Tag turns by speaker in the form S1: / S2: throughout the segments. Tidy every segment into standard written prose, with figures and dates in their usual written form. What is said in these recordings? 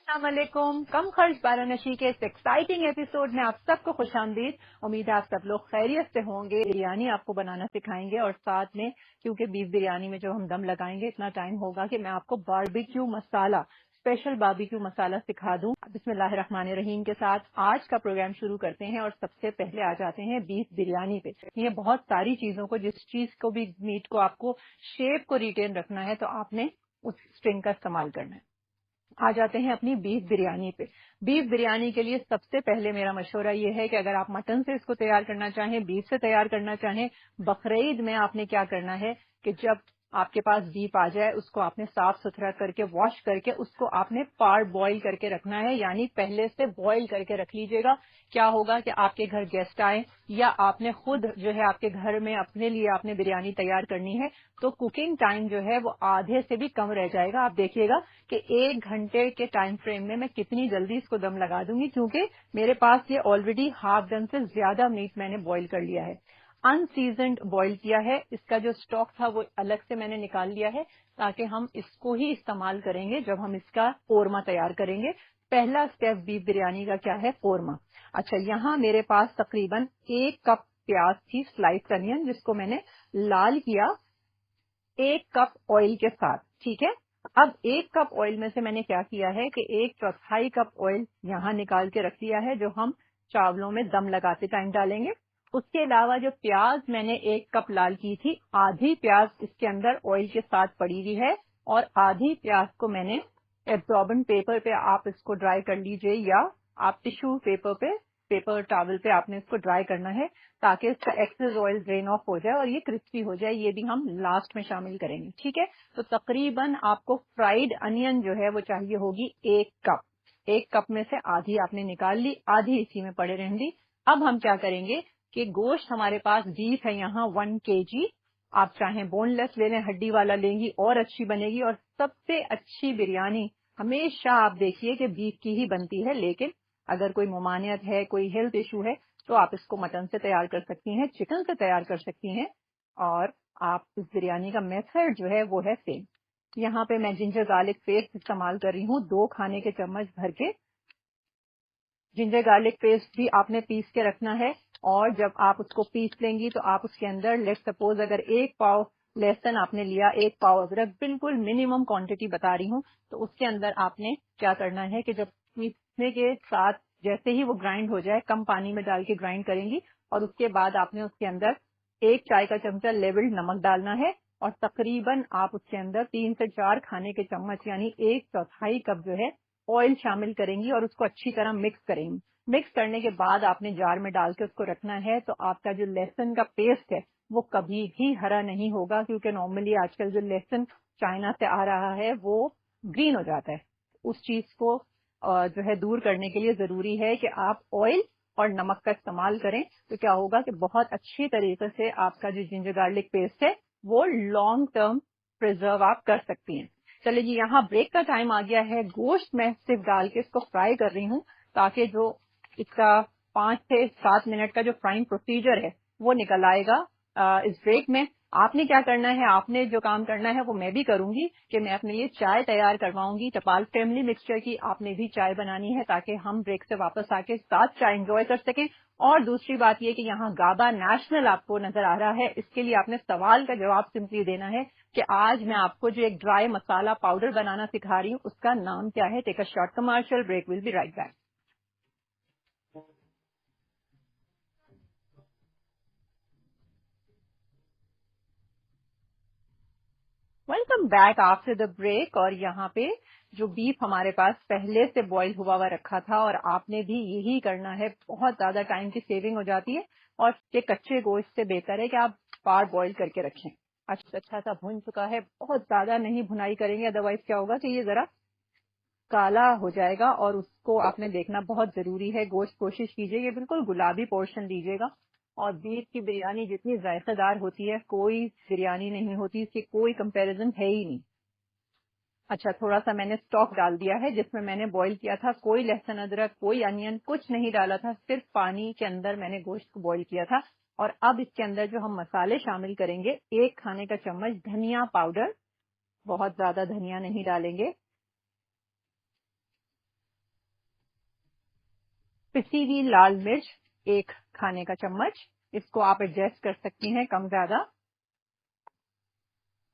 S1: अस्सलामुअलैकुम। कम खर्च वाराणसी के इस एक्साइटिंग एपिसोड में आप सबको खुशामदीद। उम्मीद है आप सब लोग खैरियत से होंगे। बिरयानी आपको बनाना सिखाएंगे और साथ में क्योंकि बीफ बिरयानी में जो हम दम लगाएंगे इतना टाइम होगा कि मैं आपको बारबेक्यू मसाला, स्पेशल बारबेक्यू मसाला सिखा दूं। बिस्मिल्लाहिर्रहमानिर्रहीम के साथ आज का प्रोग्राम शुरू करते हैं और सबसे पहले आ जाते हैं बीफ बिरयानी पे। ये बहुत सारी चीजों को, जिस चीज को भी, मीट को आपको शेप को रिटेन रखना है तो आपने उस स्ट्रिंग का इस्तेमाल करना है। आ जाते हैं अपनी बीफ बिरयानी पे। बीफ बिरयानी के लिए सबसे पहले मेरा मशवरा ये है कि अगर आप मटन से इसको तैयार करना चाहें, बीफ से तैयार करना चाहें, बकरीद में आपने क्या करना है कि जब आपके पास बीफ आ जाए उसको आपने साफ सुथरा करके, वॉश करके, उसको आपने पार बॉईल करके रखना है, यानी पहले से बॉईल करके रख लीजिएगा। क्या होगा कि आपके घर गेस्ट आए या आपने खुद जो है आपके घर में अपने लिए आपने बिरयानी तैयार करनी है तो कुकिंग टाइम जो है वो आधे से भी कम रह जाएगा। आप देखिएगा कि 1 घंटे के टाइम फ्रेम में मैं कितनी जल्दी इसको दम लगा दूंगी, क्योंकि मेरे पास ये ऑलरेडी हाफ डन से ज्यादा मीट मैंने बॉईल कर लिया है, अनसीजन्ड बॉईल किया है। इसका जो स्टॉक था वो अलग से मैंने निकाल लिया है ताकि हम इसको ही इस्तेमाल करेंगे जब हम इसका कोरमा तैयार करेंगे। पहला स्टेप बीफ बिरयानी का क्या है? कोरमा। अच्छा, यहाँ मेरे पास तकरीबन 1 कप प्याज थी, स्लाइस अनियन, जिसको मैंने लाल किया 1 कप ऑयल के साथ। ठीक है, अब 1 कप ऑयल में से मैंने क्या किया है कि 1/4 कप ऑयल यहाँ निकाल के रख लिया है, जो हम चावलों में दम लगाते टाइम डालेंगे। उसके अलावा जो प्याज मैंने 1 कप लाल की थी, आधी प्याज इसके अंदर ऑयल के साथ पड़ी हुई है और आधी प्याज को मैंने एब्जॉर्बेंट पेपर पे, आप इसको ड्राई कर लीजिए या आप टिश्यू पेपर पे, पेपर टॉवल पे आपने इसको ड्राई करना है ताकि इसका एक्सेस ऑयल ड्रेन ऑफ हो जाए और ये क्रिस्पी हो जाए। ये भी हम लास्ट में शामिल करेंगे। ठीक है, तो तकरीबन आपको फ्राइड अनियन जो है वो चाहिए होगी 1 कप। 1 कप में से आधी आपने निकाल ली, आधी इसी में पड़े रहने दी। अब हम क्या करेंगे कि गोश्त हमारे पास बीफ है यहाँ 1 kg। आप चाहें बोनलेस ले लें, हड्डी वाला लेंगी और अच्छी बनेगी। और सबसे अच्छी बिरयानी हमेशा आप देखिए कि बीफ की ही बनती है, लेकिन अगर कोई ममानियत है, कोई हेल्थ इशू है तो आप इसको मटन से तैयार कर सकती हैं, चिकन से तैयार कर सकती हैं। और आप इस बिरयानी का मेथड जो है वो है सेम। यहाँ पे मैं जिंजर गार्लिक पेस्ट इस्तेमाल कर रही हूँ 2 खाने के चम्मच भर के। जिंजर गार्लिक पेस्ट भी आपने पीस के रखना है और जब आप उसको पीस लेंगी तो आप उसके अंदर, लेट सपोज अगर 1 पाव लहसुन आपने लिया, 1 पाव अदरक, बिल्कुल मिनिमम क्वांटिटी बता रही हूँ, तो उसके अंदर आपने क्या करना है कि जब पीसने के साथ जैसे ही वो ग्राइंड हो जाए, कम पानी में डाल के ग्राइंड करेंगी और उसके बाद आपने उसके अंदर 1 चाय का चमचा लेवल्ड नमक डालना है और तकरीबन आप उसके अंदर 3 से 4 खाने के चम्मच यानी 1/4 कप जो है ऑयल शामिल करेंगी और उसको अच्छी तरह मिक्स करेंगी। मिक्स करने के बाद आपने जार में डाल के उसको रखना है। तो आपका जो लहसुन का पेस्ट है वो कभी भी हरा नहीं होगा, क्योंकि नॉर्मली आजकल जो लहसुन चाइना से आ रहा है वो ग्रीन हो जाता है। उस चीज को जो है दूर करने के लिए जरूरी है कि आप ऑयल और नमक का इस्तेमाल करें। तो क्या होगा कि बहुत अच्छी तरीके से आपका जो जिंजर गार्लिक पेस्ट है वो लॉन्ग टर्म प्रिजर्व आप कर सकती हैं। चलिए जी, यहाँ ब्रेक का टाइम आ गया है। गोश्त मैं सिर्फ डाल के इसको फ्राई कर रही हूँ ताकि जो इसका 5 से 7 मिनट का जो फ्राइंग प्रोसीजर है वो निकल आएगा। इस ब्रेक में आपने क्या करना है, आपने जो काम करना है वो मैं भी करूंगी कि मैं अपने लिए चाय तैयार करवाऊंगी टपाल फैमिली मिक्सचर की। आपने भी चाय बनानी है ताकि हम ब्रेक से वापस आके साथ चाय एंजॉय कर सकें। और दूसरी बात यह कि यहाँ गाबा नेशनल आपको नजर आ रहा है, इसके लिए आपने सवाल का जवाब सिंपली देना है कि आज मैं आपको जो एक ड्राई मसाला पाउडर बनाना सिखा रही हूँ उसका नाम क्या है। Take a short commercial break, will be right back. Welcome back after the break. और यहाँ पे जो बीफ हमारे पास पहले से बॉईल हुआ हुआ रखा था और आपने भी यही करना है, बहुत ज्यादा टाइम की सेविंग हो जाती है और ये कच्चे गोश्त से बेहतर है कि आप पार बॉईल करके रखें। अच्छा सा भुन चुका है, बहुत ज्यादा नहीं भुनाई करेंगे, अदरवाइज क्या होगा कि ये जरा काला हो जाएगा और उसको आपने देखना बहुत जरूरी है। गोश्त कोशिश कीजिए कि बिल्कुल गुलाबी पोर्शन लीजिएगा। और बीफ की बिरयानी जितनी जायकेदार होती है कोई बिरयानी नहीं होती, इसकी कोई कंपैरिजन है ही नहीं। अच्छा, थोड़ा सा मैंने स्टॉक डाल दिया है जिसमें मैंने बॉईल किया था, कोई लहसुन अदरक, कोई अनियन, कुछ नहीं डाला था, सिर्फ पानी के अंदर मैंने गोश्त को बॉईल किया था। और अब इसके अंदर जो हम मसाले शामिल करेंगे, 1 खाने का चम्मच धनिया पाउडर, बहुत ज्यादा धनिया नहीं डालेंगे, पिसी हुई लाल मिर्च 1 खाने का चम्मच, इसको आप एडजस्ट कर सकती हैं कम ज्यादा।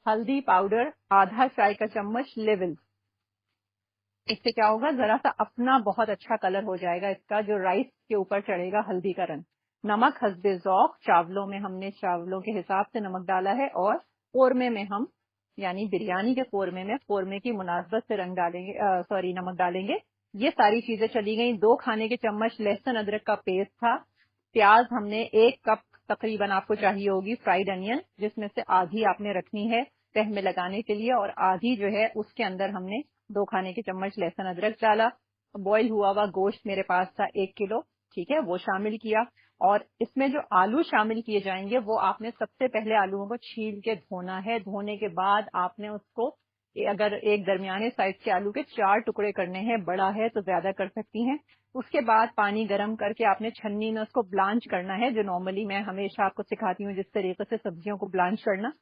S1: हल्दी पाउडर आधा चाय का चम्मच लेवल। इससे क्या होगा, जरा सा अपना बहुत अच्छा कलर हो जाएगा इसका, जो राइस के ऊपर चढ़ेगा हल्दी का रंग। नमक हस्बे ज़ौक़, चावलों में हमने चावलों के हिसाब से नमक डाला है, और कोरमे में हम यानी बिरयानी के कोरमे में कोरमे की मुनासबत से रंग डालेंगे, नमक डालेंगे। ये सारी चीजें चली गई। 2 खाने के चम्मच लहसुन अदरक का पेस्ट था। प्याज हमने 1 कप तकरीबन आपको चाहिए होगी फ्राइड अनियन, जिसमें से आधी आपने रखनी है तह में लगाने के लिए, और आधी जो है उसके अंदर हमने 2 खाने के चम्मच लहसुन अदरक डाला। बॉईल हुआ हुआ गोश्त मेरे पास था 1 किलो, ठीक है, वो शामिल किया। और इसमें जो आलू शामिल किए जाएंगे वो आपने सबसे पहले आलूओं को छील के धोना है। धोने के बाद आपने उसको, अगर एक दरमियाने साइज के आलू के 4 टुकड़े करने हैं, बड़ा है तो ज्यादा कर सकती हैं। उसके बाद पानी गर्म करके आपने छन्नी में उसको ब्लांच करना है, जो नॉर्मली मैं हमेशा आपको सिखाती हूँ जिस तरीके से सब्जियों को ब्लांच करना।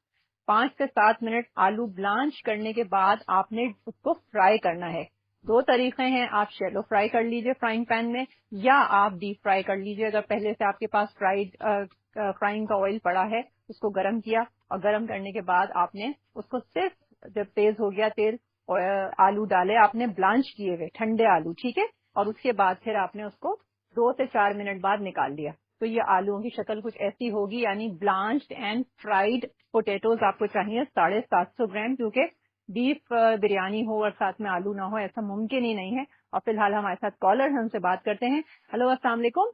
S1: 5 से 7 मिनट आलू ब्लांच करने के बाद आपने उसको फ्राई करना है। 2 तरीके हैं, आप शैलो फ्राई कर लीजिए फ्राइंग पैन में, या आप डीप फ्राई कर लीजिए। अगर पहले से आपके पास फ्राइंग का ऑयल पड़ा है, उसको गर्म किया, और गर्म करने के बाद आपने उसको सिर्फ जब तेज हो गया तेल, और आलू डाले आपने ब्लांच किए हुए ठंडे आलू, ठीक है, और उसके बाद फिर आपने उसको 2 से 4 मिनट बाद निकाल लिया। तो ये आलूओं की शक्ल कुछ ऐसी होगी, यानी ब्लांच्ड एंड फ्राइड पोटैटोज आपको चाहिए 750 ग्राम, क्योंकि बीफ बिरयानी हो और साथ में आलू ना हो ऐसा मुमकिन ही नहीं है। और फिलहाल हमारे साथ कॉलर हैं, उनसे बात करते हैं। हेलो, अस्सलाम वालेकुम।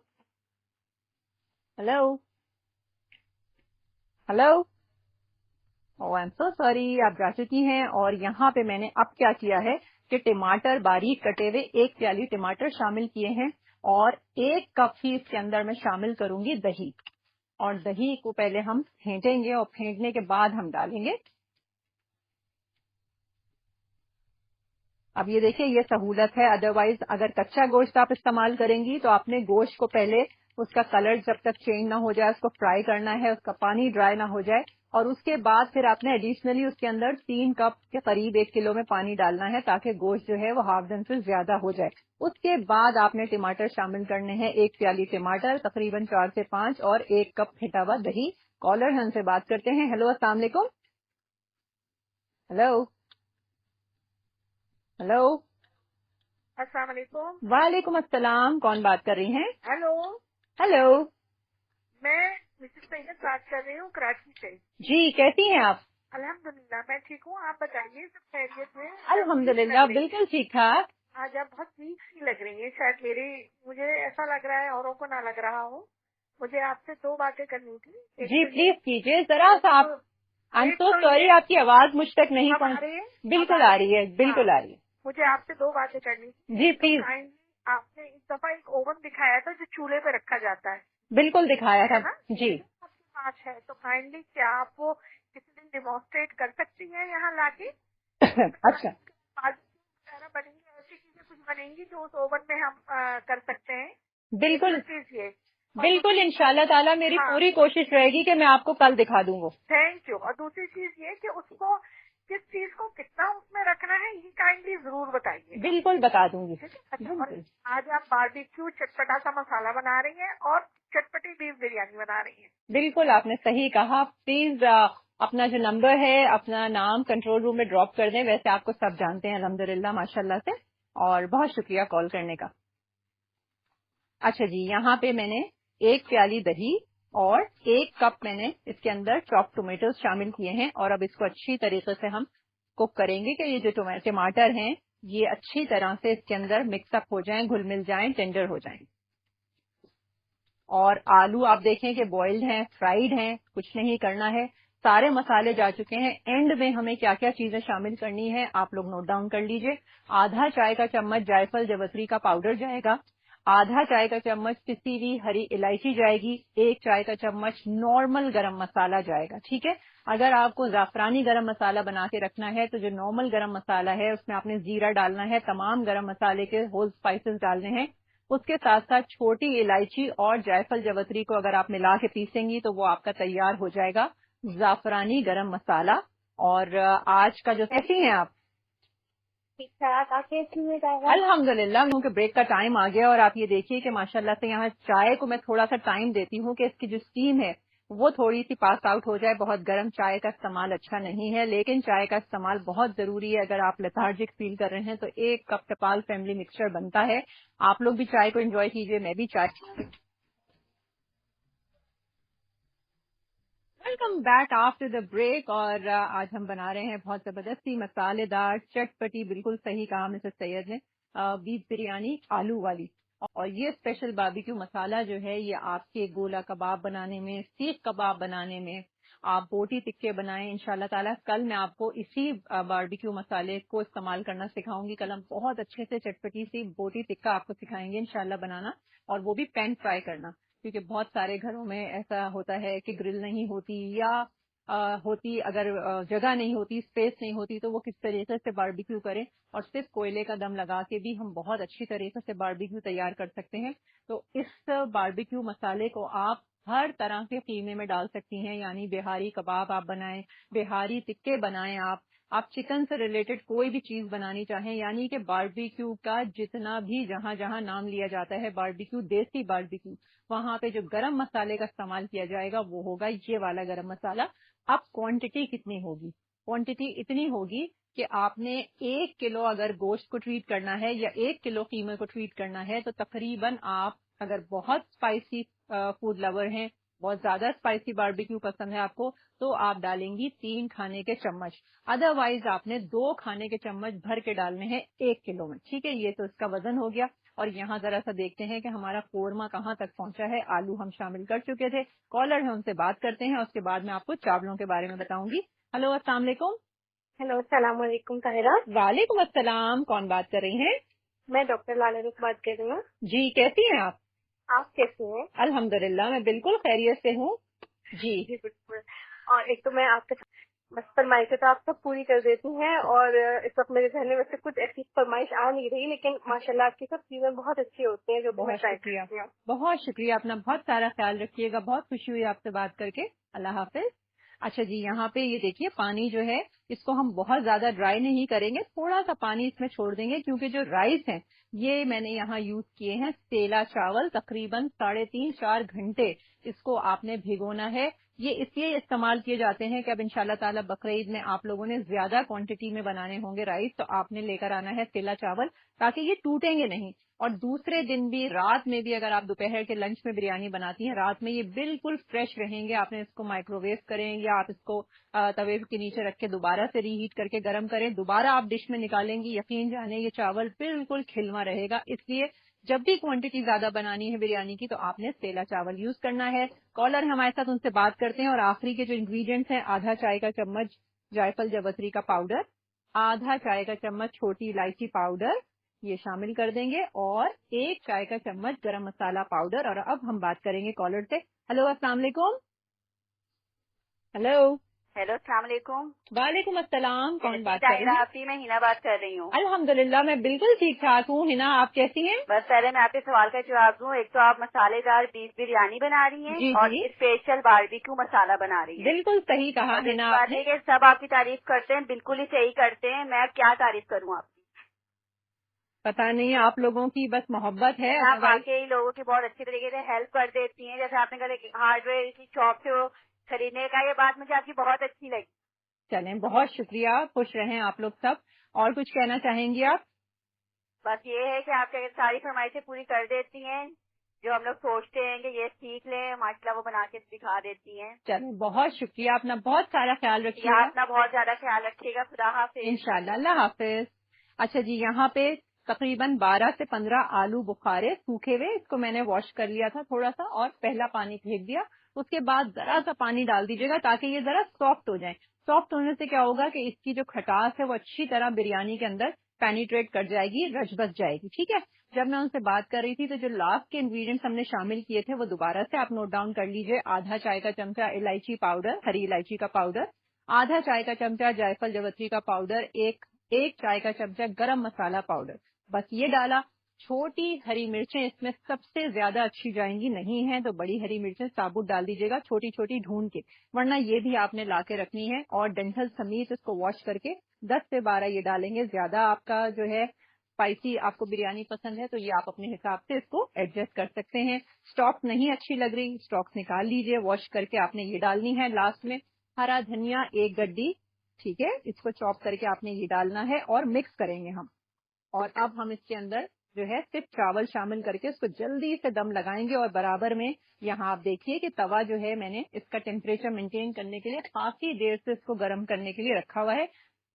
S1: Hello hello. Oh I am so sorry, आप जा चुकी हैं। और यहाँ पे मैंने अब क्या किया है कि टमाटर बारीक कटे हुए 1 प्याली टमाटर शामिल किए हैं, और 1 कप ही इसके अंदर मैं शामिल करूंगी दही। और दही को पहले हम फेंटेंगे, और फेंटने के बाद हम डालेंगे। अब ये देखिए, ये सहूलत है, अदरवाइज अगर कच्चा गोश्त आप इस्तेमाल करेंगी तो आपने गोश्त को पहले उसका कलर जब तक चेंज ना हो जाए उसको फ्राई करना है, उसका पानी ड्राई ना हो जाए, और उसके बाद फिर आपने एडिशनली उसके अंदर 3 कप के करीब 1 किलो में पानी डालना है, ताकि गोश्त जो है वो हाफ डन से ज्यादा हो जाए। उसके बाद आपने टमाटर शामिल करने हैं, 1 प्याली टमाटर तकरीबन 4 से 5, और 1 कप फेटा हुआ दही। कॉलर है, उनसे बात करते हैं। हेलो, अस्सलाम वालेकुम। Hello hello.
S2: अस्सलाम वालेकुम।
S1: वालेकुम अस्सलाम, कौन बात कर रही हैं?
S2: Hello,
S1: hello.
S2: मैं मिसेस सैयद बात कर रही हूँ कराची से।
S1: जी, कैसी हैं आप?
S2: अल्हम्दुलिल्लाह मैं ठीक हूँ, आप बताइए सब खैरियत है? आप वीक
S1: अल्हम्दुलिल्लाह
S2: लग रही
S1: बिल्कुल
S2: हैं
S1: ठीक ठाक।
S2: आज, आप बहुत वीक सी लग रही हैं। शायद मुझे ऐसा लग रहा है, औरों को ना लग रहा हो। मुझे आपसे 2 बातें करनी थी। एक
S1: जी
S2: तो ये
S1: प्लीज कीजिए जरा सा आप। आई एम
S2: एक
S1: सो
S2: तो
S1: सॉरी,
S2: ये
S1: आपकी आवाज मुझ तक नहीं
S2: अब आ
S1: पहुंच।
S2: रही है, अब
S1: बिल्कुल
S2: आ
S1: आ
S2: रही
S1: रही
S2: है।
S1: है,
S2: हाँ,
S1: बिल्कुल आ रही है।
S2: मुझे आपसे 2 बातें करनी थी।
S1: जी
S2: एक तो
S1: प्लीज।
S2: काइंडली आपने इस दफा एक ओवन दिखाया था जो चूल्हे पे रखा जाता
S1: बिल्कुल दिखाया था।
S2: है ना?
S1: जी।
S2: आपके पास है तो काइंडली क्या आप वो किसी दिन डिमॉन्स्ट्रेट कर सकती हैं यहाँ लाके? उसमें
S1: अच्छा।
S2: वगैरह बनेंगी, ऐसी चीजें कुछ बनेंगी जो उस ओवन में हम कर सकते हैं। एक तो
S1: बिल्कुल
S2: चीज ये, और
S1: बिल्कुल,
S2: दूसरी
S1: इंशाल्लाह ताला मेरी
S2: हाँ,
S1: पूरी कोशिश रहेगी कि मैं आपको कल दिखा दूँ वो।
S2: Thank you. और दूसरी चीज ये कि उसको किस चीज को कितना उसमें रखना है ये काइंडली जरूर बताइएगा।
S1: बिल्कुल बता दूंगी।
S2: ठीक है? अच्छा, और
S1: बिल्कुल
S2: आज आप बारबेक्यू चटपटा सा मसाला बना रही हैं और चटपटी बीफ बिरयानी बना रही हैं।
S1: बिल्कुल, आपने सही कहा। प्लीज अपना जो नंबर है, अपना नाम कंट्रोल रूम में ड्रॉप कर दें। वैसे आपको सब जानते हैं अल्हम्दुलिल्लाह माशाल्लाह से, और बहुत शुक्रिया कॉल करने का। अच्छा जी, यहाँ पे मैंने 1 प्याली दही और 1 कप मैंने इसके अंदर चॉप टोमेटोज शामिल किए हैं, और अब इसको अच्छी तरीके से हम कुक करेंगे कि ये जो टमाटर हैं ये अच्छी तरह से इसके अंदर मिक्सअप हो जाएं, घुल मिल जाएं, टेंडर हो जाएं। और आलू आप देखें कि बॉइल्ड हैं, फ्राइड हैं, कुछ नहीं करना है। सारे मसाले जा चुके हैं। एंड में हमें क्या क्या चीजें शामिल करनी है आप लोग नोट डाउन कर लीजिए। आधा चाय का चम्मच जायफल जवतरी का पाउडर जाएगा, आधा चाय का चम्मच पिसी हुई हरी इलायची जाएगी, 1 चाय का चम्मच नॉर्मल गरम मसाला जाएगा। ठीक है, अगर आपको जाफरानी गरम मसाला बना के रखना है तो जो नॉर्मल गरम मसाला है उसमें आपने जीरा डालना है, तमाम गरम मसाले के होल स्पाइसेस डालने हैं। उसके साथ साथ छोटी इलायची और जायफल जवतरी को अगर आप मिला के पीसेंगी तो वो आपका तैयार हो जाएगा जाफरानी गरम मसाला। और आज का जो कैसी हैं आप?
S2: ठीक ठाक। आप कैसी हैं तारा?
S1: अल्हम्दुलिल्लाह, क्योंकि ब्रेक का टाइम आ गया और आप ये देखिए कि माशाल्लाह से यहाँ चाय को मैं थोड़ा सा टाइम देती हूँ कि इसकी जो स्टीम है वो थोड़ी सी पास आउट हो जाए। बहुत गर्म चाय का इस्तेमाल अच्छा नहीं है, लेकिन चाय का इस्तेमाल बहुत जरूरी है। अगर आप लेथार्जिक फील कर रहे हैं तो एक कप टपाल फैमिली मिक्सचर बनता है। आप लोग भी चाय को एंजॉय कीजिए, मैं भी चाय। Welcome back after the break. और आज हम बना रहे हैं बहुत जबरदस्ती मसालेदार चटपटी, बिल्कुल सही कहा मिसेस सैयद ने, बीफ बिरयानी आलू वाली। और ये स्पेशल बारबेक्यू मसाला जो है ये आपके गोला कबाब बनाने में, सीख कबाब बनाने में, आप बोटी टिक्के बनाएं इंशाल्लाह ताला। कल मैं आपको इसी बारबेक्यू मसाले को इस्तेमाल करना सिखाऊंगी। कल हम बहुत अच्छे से चटपटी सी बोटी टिक्का आपको सिखाएंगे इंशाल्लाह बनाना, और वो भी पैन फ्राई करना। क्योंकि बहुत सारे घरों में ऐसा होता है कि ग्रिल नहीं होती, या होती अगर जगह नहीं होती, स्पेस नहीं होती, तो वो किस तरीके से बारबेक्यू करें। और सिर्फ कोयले का दम लगा के भी हम बहुत अच्छी तरीके से बारबेक्यू तैयार कर सकते हैं। तो इस बारबेक्यू मसाले को आप हर तरह के कीमे में डाल सकती हैं। यानी बिहारी कबाब आप बनाएं, बिहारी टिक्के बनाएं, आप चिकन से रिलेटेड कोई भी चीज बनानी चाहें। यानी कि बारबेक्यू का जितना भी जहां जहां नाम लिया जाता है बारबेक्यू, देसी बारबेक्यू, वहां पे जो गरम मसाले का इस्तेमाल किया जाएगा वो होगा ये वाला गरम मसाला। अब क्वांटिटी कितनी होगी? क्वांटिटी इतनी होगी कि आपने 1 किलो अगर गोश्त को ट्रीट करना है या 1 किलो कीमे को ट्रीट करना है, तो तकरीबन आप अगर बहुत स्पाइसी फूड लवर हैं, बहुत ज्यादा स्पाइसी बारबेक्यू पसंद है आपको, तो आप डालेंगी 3 खाने के चम्मच। अदरवाइज आपने 2 खाने के चम्मच भर के डालने हैं 1 किलो में। ठीक है, ये तो इसका वजन हो गया। और यहाँ जरा सा देखते हैं कि हमारा कोरमा कहाँ तक पहुंचा है। आलू हम शामिल कर चुके थे। कॉलर है, उनसे बात करते हैं, उसके बाद मैं आपको चावलों के बारे में बताऊंगी। हेलो, अस्सलाम वालेकुम।
S2: हेलो, सलाम वालेकुम ताहिरा।
S1: वालेकुम अस्सलाम, कौन बात कर रही हैं?
S2: मैं डॉक्टर लाला रुख बात कर रही हूँ।
S1: जी, कैसी हैं आप?
S2: आप कैसी हैं?
S1: अल्हम्दुलिल्लाह, मैं बिल्कुल खैरियत से हूँ जी।
S2: जी बिल्कुल। और एक तो मैं आपके बस फरमाइशें तो आप सब पूरी कर देती हैं, और इस वक्त मेरे जहन में वैसे कुछ ऐसी फरमाइश आ नहीं रही, लेकिन माशाल्लाह आपकी सब चीजें बहुत अच्छी होती हैं जो कि मैं
S1: बहुत
S2: ट्राई
S1: शुक्रिया,
S2: करती हूँ।
S1: बहुत शुक्रिया। अपना बहुत सारा ख्याल रखिएगा। बहुत खुशी हुई आपसे बात करके। अल्लाह हाफिज। अच्छा जी, यहाँ पे ये देखिए पानी जो है इसको हम बहुत ज्यादा ड्राई नहीं करेंगे, थोड़ा सा पानी इसमें छोड़ देंगे। क्योंकि जो राइस है ये मैंने यहाँ यूज किए हैं सेला चावल, तकरीबन 3.5-4 घंटे इसको आपने भिगोना है। ये इसलिए इस्तेमाल किए जाते हैं कि अब इंशाल्लाह ताला बकरीद में आप लोगों ने ज्यादा क्वांटिटी में बनाने होंगे राइस, तो आपने लेकर आना है सेला चावल, ताकि ये टूटेंगे नहीं। और दूसरे दिन भी, रात में भी, अगर आप दोपहर के लंच में बिरयानी बनाती हैं, रात में ये बिल्कुल फ्रेश रहेंगे। आपने इसको माइक्रोवेव करें या आप इसको तवे के नीचे रख के दोबारा से रीहीट करके गर्म करें, दोबारा आप डिश में निकालेंगी, यकीन जाने ये चावल बिल्कुल खिलवा रहेगा। इसलिए जब भी क्वांटिटी ज्यादा बनानी है बिरयानी की तो आपने सेला चावल यूज करना है। कॉलर हमारे साथ, उनसे बात करते हैं। और आखिरी के जो इंग्रेडिएंट्स हैं, आधा चाय का चम्मच जायफल जवतरी का पाउडर, आधा चाय का चम्मच छोटी इलायची पाउडर, ये शामिल कर देंगे, और 1 चाय का चम्मच गरम मसाला पाउडर। और अब हम बात करेंगे कॉलर से। हेलो, अस्सलाम वालेकुम। हेलो।
S3: हेलो, अस्सलाम वालेकुम।
S1: वालेकुम अस्सलाम, कौन
S3: कैसी
S1: बात कर
S3: ताहिरा?
S1: रही हैं?
S3: आपकी मैं हिना बात कर रही हूँ।
S1: अल्हम्दुलिल्लाह, मैं बिल्कुल ठीक ठाक हूँ। हिना, आप कैसी हैं?
S3: बस पहले मैं आपके सवाल का जवाब दूँ। एक तो आप मसालेदार बीफ बिरयानी बना रही हैं
S1: जी
S3: और
S1: जी,
S3: स्पेशल बारबेक्यू मसाला बना रही हैं।
S1: बिल्कुल सही कहा
S3: और
S1: हिना
S3: दूसरी बात
S1: आपने।
S3: है कि सब आपकी तारीफ करते हैं, बिल्कुल ही सही करते हैं। मैं क्या तारीफ करूँ आपकी?
S1: पता नहीं, आप लोगों की बस मोहब्बत है,
S3: आप
S1: अदरवाइज।
S3: वाकई लोगों की बहुत अच्छी तरीके से हेल्प कर देती हैं। जैसे आपने कहा कि हार्डवेयर की शॉप से वो खरीदने का, ये बात मुझे आपकी बहुत अच्छी लगी।
S1: चलें, बहुत शुक्रिया, खुश रहें आप लोग सब। और कुछ कहना चाहेंगी आप?
S3: बस ये है कि आप सारी फरमाइशें पूरी कर देती हैं। जो हम लोग सोचते हैं कि ये सीख लें, माशाल्लाह वो बना के दिखा देती हैं।
S1: चलें, बहुत शुक्रिया। अपना बहुत सारा ख्याल
S3: यहाँ
S1: रखिएगा।
S3: अपना बहुत ज्यादा ख्याल रखिएगा। खुदा हाफिज।
S1: इंशाल्लाह, अल्लाह हाफिज। अच्छा जी, यहाँ पे तकरीबन 12 से 15 आलू बुखारे सूखे हुए, इसको मैंने वॉश कर लिया था थोड़ा सा, और पहला पानी फेंक दिया। उसके बाद जरा सा पानी डाल दीजिएगा ताकि ये जरा सॉफ्ट हो जाए। सॉफ्ट होने से क्या होगा कि इसकी जो खटास है वो अच्छी तरह बिरयानी के अंदर पेनिट्रेट कर जाएगी, रच बस जाएगी। ठीक है, जब मैं उनसे बात कर रही थी तो जो लास्ट के इंग्रेडिएंट्स हमने शामिल किए थे वो दोबारा से आप नोट डाउन कर लीजिए। आधा चाय का चमचा इलायची पाउडर, हरी इलायची का पाउडर, आधा चाय का चमचा जायफल जवतरी का पाउडर, एक चाय का चमचा गरम मसाला पाउडर। बस ये डाला, छोटी हरी मिर्चें इसमें सबसे ज्यादा अच्छी जाएंगी, नहीं है तो बड़ी हरी मिर्चें साबुत डाल दीजिएगा, छोटी छोटी ढूंढ के, वरना ये भी आपने ला के रखनी है। और डंठल समेत इसको वॉश करके 10 से 12 ये डालेंगे। ज्यादा आपका जो है स्पाइसी आपको बिरयानी पसंद है तो ये आप अपने हिसाब से इसको एडजस्ट कर सकते हैं। स्टॉक नहीं अच्छी लग रही, स्टॉक्स निकाल लीजिए, वॉश करके आपने ये डालनी है। लास्ट में हरा धनिया 1 गड्डी, ठीक है, इसको चॉप करके आपने ये डालना है और मिक्स करेंगे हम। और अब हम इसके अंदर जो है सिर्फ चावल शामिल करके उसको जल्दी से दम लगाएंगे। और बराबर में यहाँ आप देखिए कि तवा जो है मैंने इसका टेम्परेचर मेंटेन करने के लिए काफी देर से इसको गर्म करने के लिए रखा हुआ है।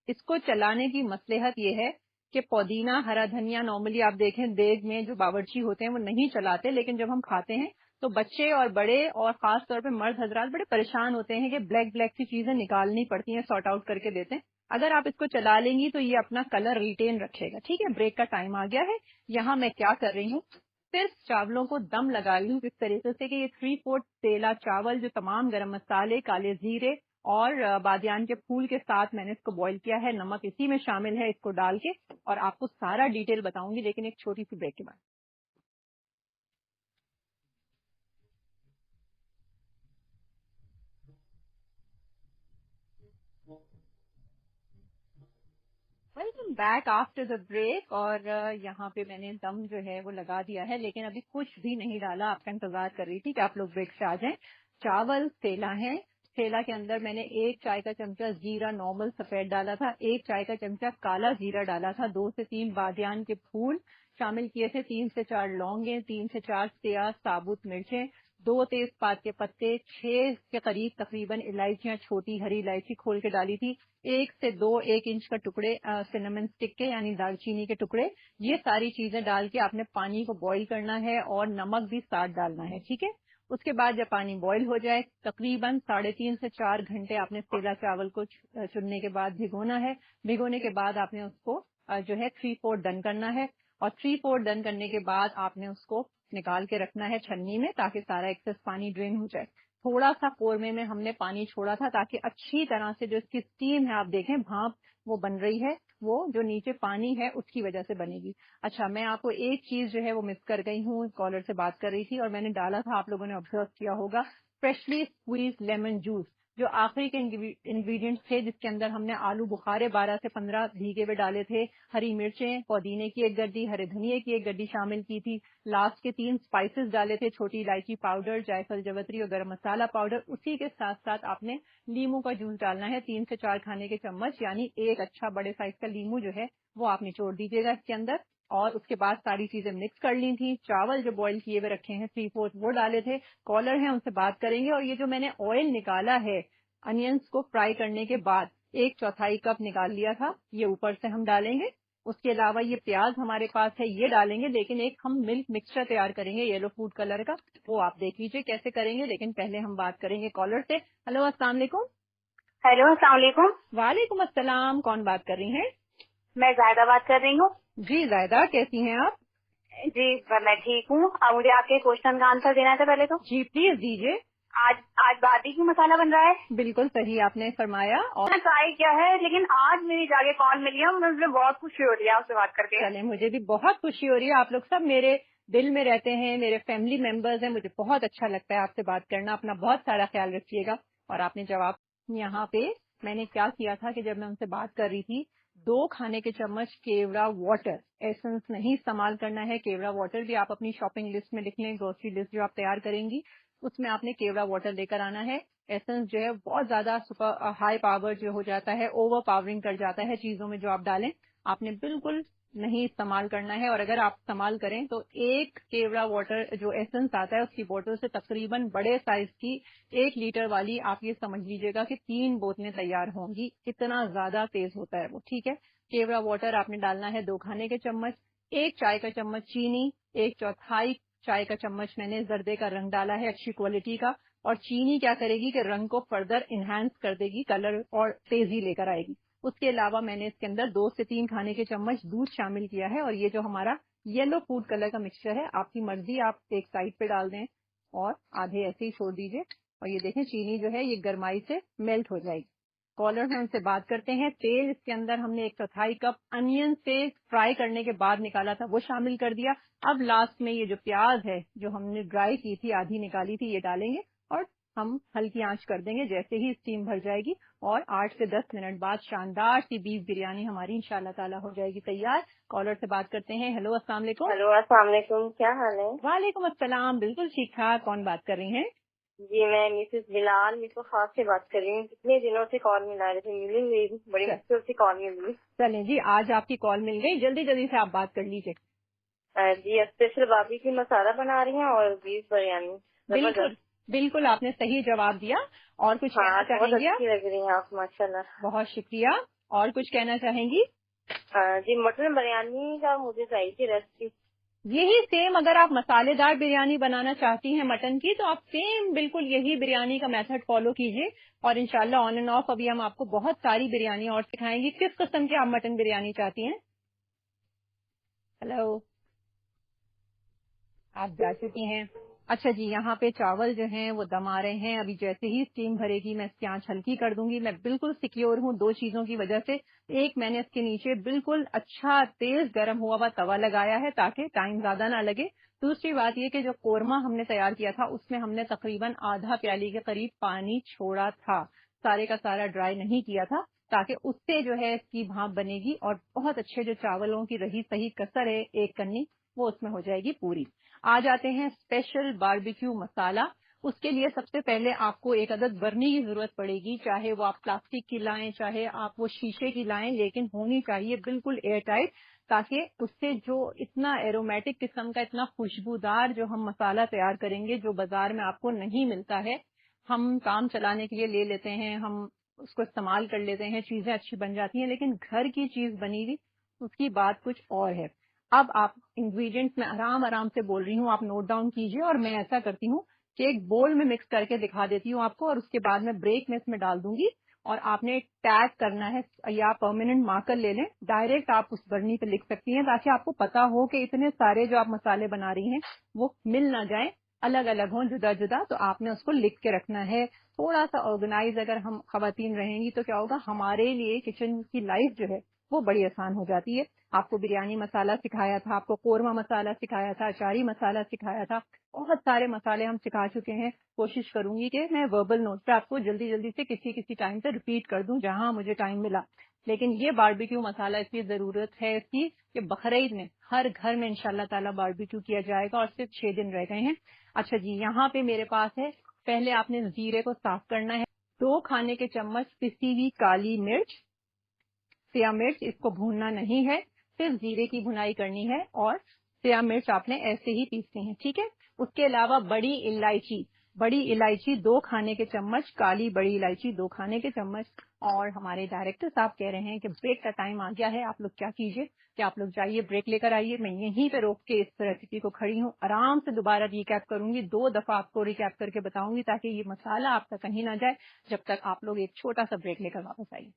S1: इसको चलाने की मसलहत ये है कि पुदीना हरा धनिया नॉर्मली आप देखें देग में जो बावर्ची होते हैं वो नहीं चलाते, लेकिन जब हम खाते हैं तो बच्चे और बड़े और खास तौर पे मर्द हजरात बड़े परेशान होते हैं कि ब्लैक ब्लैक सी चीजें निकालनी पड़ती हैं, सॉर्ट आउट करके देते हैं। अगर आप इसको चला लेंगी तो ये अपना कलर रिटेन रखेगा। ठीक है, ब्रेक का टाइम आ गया है। यहाँ मैं क्या कर रही हूँ, सिर्फ चावलों को दम लगा रही हूँ इस तरीके से कि ये 3/4 सेला चावल, जो तमाम गरम मसाले, काले जीरे और बादियान के फूल के साथ मैंने इसको बॉईल किया है, नमक इसी में शामिल है, इसको डाल के। और आपको सारा डिटेल बताऊंगी लेकिन एक छोटी सी ब्रेक के बाद। Welcome back after the break. और यहाँ पे मैंने दम जो है वो लगा दिया है, लेकिन अभी कुछ भी नहीं डाला। आपका इंतजार कर रही थी कि आप लोग ब्रेक से आ जाएं। चावल सेला है, सेला के अंदर मैंने 1 चाय का चमचा जीरा नॉर्मल सफेद डाला था, 1 चाय का चमचा काला जीरा डाला था, 2 से 3 बादियान के फूल शामिल किए थे, 3 से 4 लौंगे, 3 से 4 प्याज, साबुत मिर्चें, 2 तेजपात के पत्ते, 6 के करीब तकरीबन इलायचियां, छोटी हरी इलायची खोल के डाली थी, 1 से 2 1 इंच का टुकड़े सिनेमन स्टिक के यानी दालचीनी के टुकड़े। ये सारी चीजें डाल के आपने पानी को बॉईल करना है और नमक भी साथ डालना है। ठीक है, उसके बाद जब पानी बॉईल हो जाए तकरीबन 3.5 से 4 घंटे आपने सेला चावल को चुनने के बाद भिगोना है। भिगोने के बाद आपने उसको जो है 3/4 डन करना है। और 3/4 डन करने के बाद आपने उसको निकाल के रखना है छन्नी में, ताकि सारा एक्सेस पानी ड्रेन हो जाए। थोड़ा सा कोरमे में हमने पानी छोड़ा था ताकि अच्छी तरह से जो इसकी स्टीम है, आप देखें भाप वो बन रही है, वो जो नीचे पानी है उसकी वजह से बनेगी। अच्छा, मैं आपको एक चीज जो है वो मिस कर गई हूँ, कॉलर से बात कर रही थी और मैंने डाला था, आप लोगों ने ऑब्जर्व किया होगा, फ्रेशली स्क्वीज लेमन जूस, जो आखिरी के इंग्रेडिएंट्स थे, जिसके अंदर हमने आलू बुखारे 12 से 15 भीगे हुए डाले थे, हरी मिर्चें, पुदीने की 1 गड्डी, हरे धनिए की 1 गड्डी शामिल की थी, लास्ट के 3 स्पाइसेस डाले थे, छोटी इलायची पाउडर, जायफल जवत्री और गरम मसाला पाउडर। उसी के साथ साथ आपने लीमू का जूस डालना है, 3 से 4 खाने के चम्मच, यानी एक अच्छा बड़े साइज का लीमू जो है वो आप निचोड़ दीजिएगा इसके अंदर। और उसके बाद सारी चीजें मिक्स कर ली थी। चावल जो बॉईल किए हुए रखे हैं 3/4 वो डाले थे। कॉलर है, उनसे बात करेंगे। और ये जो मैंने ऑयल निकाला है अनियंस को फ्राई करने के बाद, 1/4 कप निकाल लिया था, ये ऊपर से हम डालेंगे। उसके अलावा ये प्याज हमारे पास है, ये डालेंगे। लेकिन एक हम मिल्क मिक्सचर तैयार करेंगे येलो फूड कलर का, वो आप देख लीजिए कैसे करेंगे। लेकिन पहले हम बात करेंगे कॉलर से। हेलो, अस्सलाम वालेकुम।
S2: हेलो, अस्सलाम वालेकुम।
S1: वालेकुम अस्सलाम, कौन बात कर रही हैं?
S2: मैं जायदा बात कर रही हूँ।
S1: जी जायदा, कैसी हैं आप?
S2: जी, मैं ठीक हूँ। अब मुझे आपके क्वेश्चन का आंसर देना था पहले तो।
S1: जी प्लीज दीजिए।
S2: आज आज बारबेक्यू मसाला बन रहा है।
S1: बिल्कुल सही आपने फरमाया। और
S2: मैंने ट्राई किया है, लेकिन आज मेरी जाके कॉल मिली है, मुझे बहुत खुशी हो रही है आपसे बात करके।
S1: चले, मुझे भी बहुत खुशी हो रही है। आप लोग सब मेरे दिल में रहते हैं, मेरे फैमिली मेंबर्स हैं, मुझे बहुत अच्छा लगता है आपसे बात करना। अपना बहुत सारा ख्याल रखिएगा। और आपने जवाब, यहाँ पे मैंने क्या किया था कि जब मैं उनसे बात कर रही थी, 2 खाने के चम्मच केवड़ा वाटर, एसेंस नहीं इस्तेमाल करना है। केवड़ा वाटर भी आप अपनी शॉपिंग लिस्ट में लिख लें, ग्रोसरी लिस्ट जो आप तैयार करेंगी उसमें आपने केवड़ा वाटर लेकर आना है। एसेंस जो है बहुत ज्यादा सुपर हाई पावर जो हो जाता है, ओवर पावरिंग कर जाता है चीजों में जो आप डालें, आपने बिल्कुल नहीं इस्तेमाल करना है। और अगर आप इस्तेमाल करें तो 1 केवड़ा वाटर जो एसेंस आता है उसकी बोतल से तकरीबन बड़े साइज की 1 लीटर वाली आप ये समझ लीजिएगा कि 3 बोतलें तैयार होंगी, इतना ज्यादा तेज होता है वो। ठीक है, केवड़ा वाटर आपने डालना है 2 खाने के चम्मच, 1 चाय का चम्मच चीनी, 1/4 चाय का चम्मच मैंने जर्दे का रंग डाला है अच्छी क्वालिटी का। और चीनी क्या करेगी कि रंग को फर्दर इनहेंस कर देगी, कलर और तेजी लेकर आएगी। उसके अलावा मैंने इसके अंदर 2 से 3 खाने के चम्मच दूध शामिल किया है। और ये जो हमारा येलो फूड कलर का मिक्सचर है, आपकी मर्जी, आप एक साइड पे डाल दें और आधे ऐसे ही छोड़ दीजिए। और ये देखें चीनी जो है ये गरमाई से मेल्ट हो जाएगी। कॉलर हैं उनसे बात करते हैं। तेल इसके अंदर हमने 1/4 कप अनियन से फ्राई करने के बाद निकाला था वो शामिल कर दिया। अब लास्ट में ये जो प्याज है जो हमने ड्राई की थी, आधी निकाली थी, ये डालेंगे और हम हल्की आंच कर देंगे। जैसे ही स्टीम भर जाएगी और 8 से 10 मिनट बाद शानदार सी बीफ बिरयानी हमारी इंशाल्लाह ताला हो जाएगी तैयार। कॉलर से बात करते हैं। हेलो, अस्सलाम वालेकुम।
S3: हेलो, अस्सलाम वालेकुम, क्या हाल है?
S1: वालेकुम अस्सलाम, बिल्कुल ठीक ठाक। कौन बात कर रही हैं?
S3: जी, मैं मिसेस बिलाल मिसो खास से बात कर रही हूँ। कितने दिनों से कॉल मिला रहे थे, मिली नहीं, बड़ी मुश्किल से कॉल मिली।
S1: चलें जी, आज आपकी कॉल मिल गई, जल्दी जल्दी से आप बात कर लीजिए।
S3: जी, स्पेशल बारबेक्यू मसाला बना रही हैं और बीफ बिरयानी।
S1: बिल्कुल बिल्कुल, आपने सही जवाब दिया। और कुछ कहना
S3: हाँ, बहुत
S1: चाहेंगी आप?
S3: अच्छी लग रही हैं आप, माशाल्लाह।
S1: बहुत शुक्रिया। और कुछ कहना चाहेंगी?
S3: जी, मटन बिरयानी का मुझे चाहिए थी रेसिपी।
S1: यही सेम, अगर आप मसालेदार बिरयानी बनाना चाहती हैं मटन की, तो आप सेम बिल्कुल यही बिरयानी का मेथड फॉलो कीजिए और इंशाल्लाह ऑन एंड ऑफ अभी हम आपको बहुत सारी बिरयानी और सिखाएंगे। किस किस्म की आप मटन बिरयानी चाहती हैं? हेलो, आप जा चुकी हैं। अच्छा जी, यहाँ पे चावल जो हैं वो दम आ रहे हैं। अभी जैसे ही स्टीम भरेगी मैं इसकी आंच हल्की कर दूंगी। मैं बिल्कुल सिक्योर हूँ 2 चीजों की वजह से। एक, मैंने इसके नीचे बिल्कुल अच्छा तेज गर्म हुआ हुआ तवा लगाया है ताकि टाइम ज्यादा ना लगे। दूसरी बात ये कि जो कोरमा हमने तैयार किया था उसमें हमने तकरीबन आधा प्याली के करीब पानी छोड़ा था, सारे का सारा ड्राई नहीं किया था, ताकि उससे जो है इसकी भाप बनेगी और बहुत अच्छे जो चावलों की रही सही कसर है एक कन्नी, वो उसमें हो जाएगी पूरी। आ जाते हैं स्पेशल बारबेक्यू मसाला। उसके लिए सबसे पहले आपको एक अदद बर्नी की जरूरत पड़ेगी, चाहे वो आप प्लास्टिक की लाएं चाहे आप वो शीशे की लाएं, लेकिन होनी चाहिए बिल्कुल एयर टाइट, ताकि उससे जो इतना एरोमेटिक किस्म का इतना खुशबूदार जो हम मसाला तैयार करेंगे जो बाजार में आपको नहीं मिलता है, हम काम चलाने के लिए ले लेते हैं, हम उसको इस्तेमाल कर लेते हैं, चीजें अच्छी बन जाती हैं, लेकिन घर की चीज बनी हुई उसकी बात कुछ और है। अब आप इंग्रेडिएंट्स में आराम आराम से बोल रही हूँ, आप नोट डाउन कीजिए और मैं ऐसा करती हूँ कि एक बोल में मिक्स करके दिखा देती हूँ आपको और उसके बाद में ब्रेक में इसमें डाल दूंगी और आपने टैग करना है या परमानेंट मार्कर ले लें, डायरेक्ट आप उस बर्नी पे लिख सकती हैं ताकि आपको पता हो कि इतने सारे जो आप मसाले बना रही हैं वो मिल ना जाए, अलग अलग हों, जुदा जुदा, तो आपने उसको लिख के रखना है। थोड़ा सा ऑर्गेनाइज अगर हम खवातीन रहेंगी तो क्या होगा, हमारे लिए किचन की लाइफ जो है वो बड़ी आसान हो जाती है। आपको बिरयानी मसाला सिखाया था, आपको कोरमा मसाला सिखाया था, अचारी मसाला सिखाया था, बहुत सारे मसाले हम सिखा चुके हैं। कोशिश करूंगी कि मैं वर्बल नोट पे आपको जल्दी जल्दी से किसी किसी टाइम पे रिपीट कर दूं जहां मुझे टाइम मिला। लेकिन ये बारबेक्यू मसाला इसकी जरूरत है इसकी कि बकरीद में हर घर में इंशाल्लाह ताला बारबेक्यू किया जाएगा और सिर्फ 6 दिन रह गए हैं। अच्छा जी, यहाँ पे मेरे पास है, पहले आपने जीरे को साफ करना है। 2 खाने के चम्मच पिसी हुई काली मिर्च सिया मिर्च, इसको भूनना नहीं है, सिर्फ जीरे की भुनाई करनी है और सिया मिर्च आपने ऐसे ही पीसनी है, ठीक है। उसके अलावा बड़ी इलायची 2 खाने के चम्मच, काली बड़ी इलायची 2 खाने के चम्मच। और हमारे डायरेक्टर साहब कह रहे हैं कि ब्रेक का टाइम आ गया है, आप लोग क्या कीजिए कि आप लोग जाइए ब्रेक लेकर आइए। मैं यहीं पे रोक के इस रेसिपी को खड़ी हूँ, आराम से दोबारा रिकैप करूंगी, 2 दफा आपको रिकैप करके बताऊंगी ताकि ये मसाला आपका कहीं ना जाए जब तक आप लोग एक छोटा सा ब्रेक लेकर वापस आइए।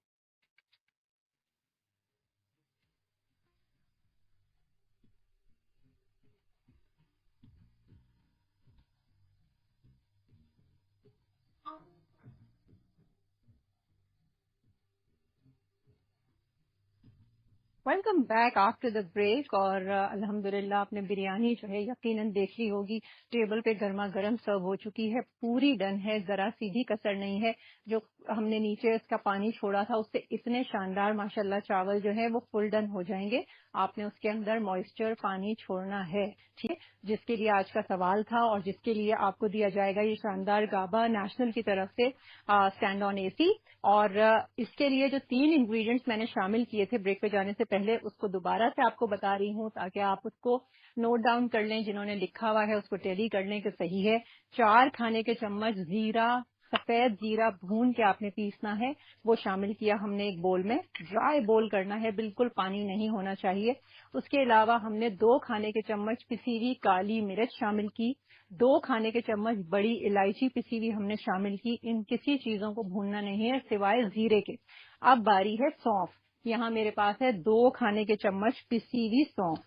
S1: Welcome back after the break. और अल्हम्दुलिल्लाह आपने बिरयानी जो है यकीनन देख ली होगी, टेबल पे गर्मा गर्म सर्व हो चुकी है, पूरी डन है, जरा सी भी कसर नहीं है। जो हमने नीचे इसका पानी छोड़ा था उससे इतने शानदार माशाल्लाह चावल जो है वो फुल डन हो जाएंगे। आपने उसके अंदर मॉइस्चर पानी छोड़ना है, ठीक है, जिसके लिए आज का सवाल था और जिसके लिए आपको दिया जाएगा ये शानदार गाबा नेशनल की तरफ से स्टैंड ऑन एसी। और इसके लिए जो 3 इंग्रेडिएंट्स मैंने शामिल किए थे ब्रेक पे जाने से पहले, उसको दोबारा से आपको बता रही हूँ ताकि आप उसको नोट डाउन कर लें, जिन्होंने लिखा हुआ है उसको टैली कर लें कि सही है। 4 खाने के चम्मच जीरा, सफेद जीरा भून के आपने पीसना है, वो शामिल किया हमने एक बोल में, ड्राई बोल करना है, बिल्कुल पानी नहीं होना चाहिए। उसके अलावा हमने 2 खाने के चम्मच पिसी हुई काली मिर्च शामिल की, 2 खाने के चम्मच बड़ी इलायची पिसी हुई हमने शामिल की। इन किसी चीजों को भूनना नहीं है सिवाय जीरे के। अब बारी है सौंफ, यहाँ मेरे पास है 2 खाने के चम्मच पिसी हुई सौंफ।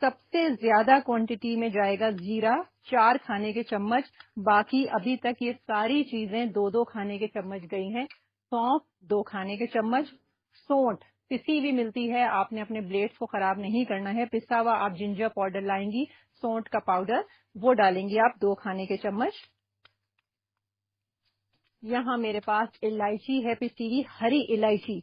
S1: सबसे ज्यादा क्वांटिटी में जाएगा जीरा, 4 खाने के चम्मच। बाकी अभी तक ये सारी चीजें 2-2 खाने के चम्मच गई हैं। सौंफ 2 खाने के चम्मच, सौंठ पिसी हुई मिलती है, आपने अपने ब्लेड्स को खराब नहीं करना है, पिसा हुआ आप जिंजर पाउडर लाएंगी, सौंठ का पाउडर वो डालेंगी आप 2 खाने के चम्मच। यहाँ मेरे पास इलायची है पिसी हुई, हरी इलायची,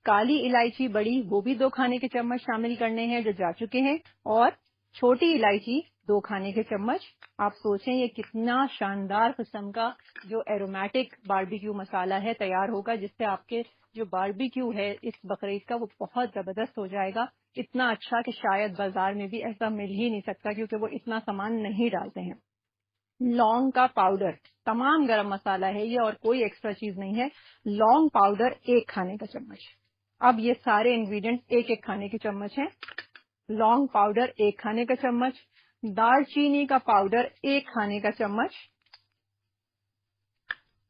S1: काली इलायची बड़ी वो भी 2 खाने के चम्मच शामिल करने हैं जो जा चुके हैं, और छोटी इलायची 2 खाने के चम्मच। आप सोचें ये कितना शानदार किस्म का जो एरोमेटिक बारबेक्यू मसाला है तैयार होगा, जिससे आपके जो बारबेक्यू है इस बकरीद का वो बहुत जबरदस्त हो जाएगा, इतना अच्छा कि शायद बाजार में भी ऐसा मिल ही नहीं सकता, क्योंकि वो इतना सामान नहीं डालते हैं। लौंग का पाउडर, तमाम गरम मसाला है ये और कोई एक्स्ट्रा चीज नहीं है। लौंग पाउडर 1 खाने का चम्मच। अब ये सारे इंग्रेडिएंट्स 1-1 खाने के चम्मच हैं। लौंग पाउडर 1 खाने का चम्मच, दालचीनी का पाउडर 1 खाने का चम्मच,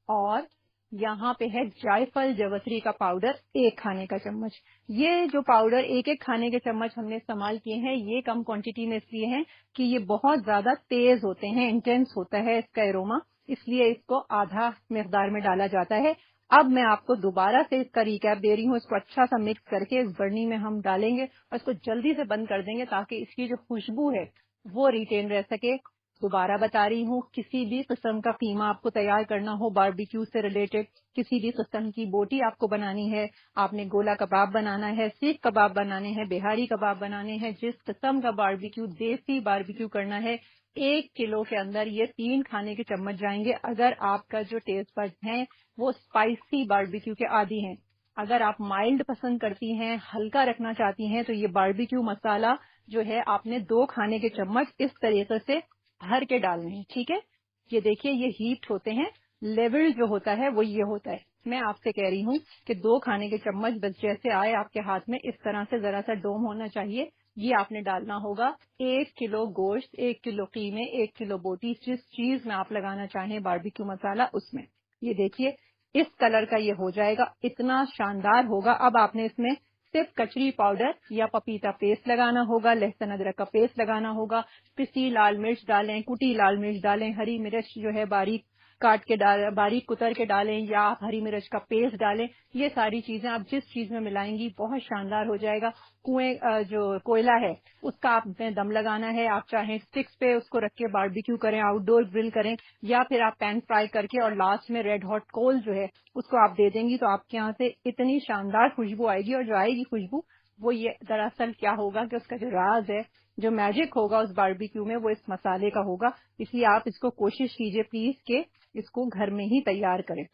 S1: और यहाँ पे है जायफल जवतरी का पाउडर 1 खाने का चम्मच। ये जो पाउडर 1-1 खाने के चम्मच हमने इस्तेमाल किए हैं, ये कम क्वांटिटी में इसलिए हैं कि ये बहुत ज्यादा तेज होते हैं, इंटेंस होता है इसका एरोमा, इसलिए इसको आधा मिकदार में डाला जाता है। अब मैं आपको दोबारा से इसका रिकैप दे रही हूँ। इसको अच्छा सा मिक्स करके इस बर्नी में हम डालेंगे और इसको जल्दी से बंद कर देंगे ताकि इसकी जो खुशबू है वो रिटेन रह सके। दोबारा बता रही हूँ, किसी भी किस्म का कीमा आपको तैयार करना हो बारबेक्यू से रिलेटेड, किसी भी किस्म की बोटी आपको बनानी है, आपने गोला कबाब बनाना है, सीख कबाब बनाने हैं, बिहारी कबाब बनाने हैं, जिस किस्म का बारबेक्यू देसी बारबेक्यू करना है, 1 किलो के अंदर ये 3 खाने के चम्मच जाएंगे। अगर आपका जो टेस्ट बड है वो स्पाइसी बारबेक्यू के आदी हैं, अगर आप माइल्ड पसंद करती हैं, हल्का रखना चाहती हैं, तो ये बारबेक्यू मसाला जो है आपने 2 खाने के चम्मच इस तरीके से भर के डालने हैं। ठीक है, ये देखिए ये हीट होते हैं, लेवल जो होता है वो ये होता है। मैं आपसे कह रही हूँ कि 2 खाने के चम्मच बस जैसे आए आपके हाथ में, इस तरह से जरा सा डोम होना चाहिए, ये आपने डालना होगा। 1 किलो गोश्त, 1 किलो कीमे, 1 किलो बोटी, जिस चीज में आप लगाना चाहें बारबेक्यू मसाला उसमें। ये देखिए इस कलर का ये हो जाएगा, इतना शानदार होगा। अब आपने इसमें सिर्फ कचरी पाउडर या पपीता पेस्ट लगाना होगा, लहसुन अदरक का पेस्ट लगाना होगा, पिसी लाल मिर्च डालें, कुटी लाल मिर्च डालें, हरी मिर्च जो है बारीक काट के बारीक कुतर के डालें, या आप हरी मिर्च का पेस्ट डालें। ये सारी चीजें आप जिस चीज में मिलाएंगी बहुत शानदार हो जाएगा। कुएं जो कोयला है उसका आपने दम लगाना है, आप चाहें स्टिक्स पे उसको रख के बारबेक्यू करें, आउटडोर ग्रिल करें, या फिर आप पैन फ्राई करके और लास्ट में रेड हॉट कोल जो है उसको आप दे देंगी, तो आपके यहाँ से इतनी शानदार खुशबू आएगी। और जो आएगी खुशबू वो ये दरअसल क्या होगा कि उसका जो राज है, जो मैजिक होगा उस बारबेक्यू में, वो इस मसाले का होगा। इसलिए आप इसको कोशिश कीजिए प्लीज के इसको घर में ही तैयार करें।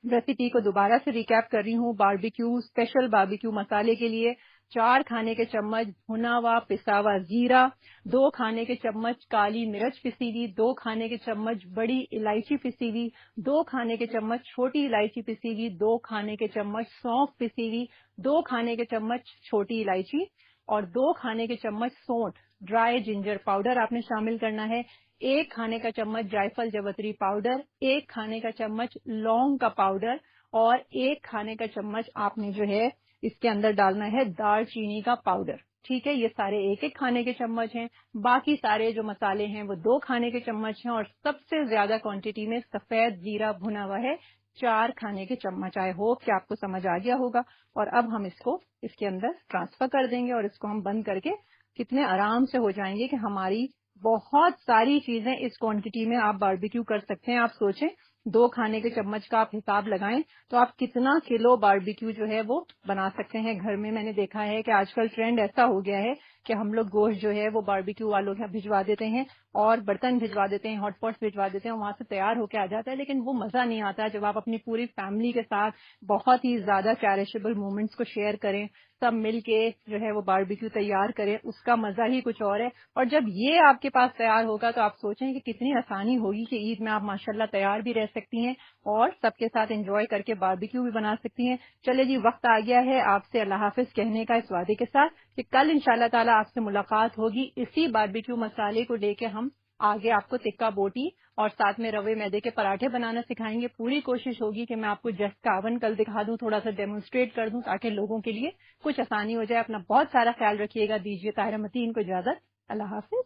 S1: रेसिपी को दोबारा से रिकैप कर रही हूँ। बारबेक्यू स्पेशल बारबेक्यू मसाले के लिए 4 खाने के चम्मच भुना हुआ पिसा हुआ जीरा, 2 खाने के चम्मच काली मिर्च पिसी हुई, 2 खाने के चम्मच बड़ी इलायची पिसी हुई, 2 खाने के चम्मच छोटी इलायची पिसी हुई, 2 खाने के चम्मच सौंफ पिसी हुई, 2 खाने के चम्मच छोटी इलायची, और 2 खाने के चम्मच सौंठ ड्राई जिंजर पाउडर आपने शामिल करना है, 1 खाने का चम्मच जायफल जवतरी पाउडर, 1 खाने का चम्मच लौंग का पाउडर, और 1 खाने का चम्मच आपने जो है इसके अंदर डालना है दालचीनी का पाउडर। ठीक है, ये सारे 1-1 खाने के चम्मच हैं। बाकी सारे जो मसाले हैं वो 2 खाने के चम्मच हैं, और सबसे ज्यादा क्वांटिटी में सफेद जीरा भुना हुआ है 4 खाने के चम्मच। आई होप कि आपको समझ आ गया होगा। और अब हम इसको इसके अंदर ट्रांसफर कर देंगे और इसको हम बंद करके कितने आराम से हो जाएंगे कि हमारी बहुत सारी चीजें इस क्वांटिटी में आप बारबेक्यू कर सकते हैं। आप सोचें 2 खाने के चम्मच का आप हिसाब लगाएं तो आप कितना किलो बारबेक्यू जो है वो बना सकते हैं घर में। मैंने देखा है कि आजकल ट्रेंड ऐसा हो गया है कि हम लोग गोश्त जो है वो बारबेक्यू वालों के भिजवा देते हैं, और बर्तन भिजवा देते हैं, हॉट पॉट्स भिजवा देते हैं, वहां से तैयार होकर आ जाता है, लेकिन वो मजा नहीं आता जब आप अपनी पूरी फैमिली के साथ बहुत ही ज्यादा चैरिशेबल मोमेंट्स को शेयर करें, सब मिलके जो है वो बारबेक्यू तैयार करें, उसका मजा ही कुछ और है। और जब ये आपके पास तैयार होगा तो आप सोचें कि कितनी आसानी होगी कि ईद में आप माशाल्लाह तैयार भी रह सकती हैं और सबके साथ एंजॉय करके बारबेक्यू भी बना सकती हैं। चले जी, वक्त आ गया है आपसे अल्लाह हाफिज कहने का, इस वादे के साथ कि कल इंशाल्लाह ताला आपसे मुलाकात होगी। इसी बारबेक्यू मसाले को लेके हम आगे आपको टिक्का बोटी और साथ में रवे मैदे के पराठे बनाना सिखाएंगे। पूरी कोशिश होगी कि मैं आपको जस्ट का ओवन कल दिखा दूं, थोड़ा सा डेमोन्स्ट्रेट कर दूं ताकि लोगों के लिए कुछ आसानी हो जाए। अपना बहुत सारा ख्याल रखिएगा। दीजिए ताहिरा मतीन को इजाजत। अल्लाह हाफिज।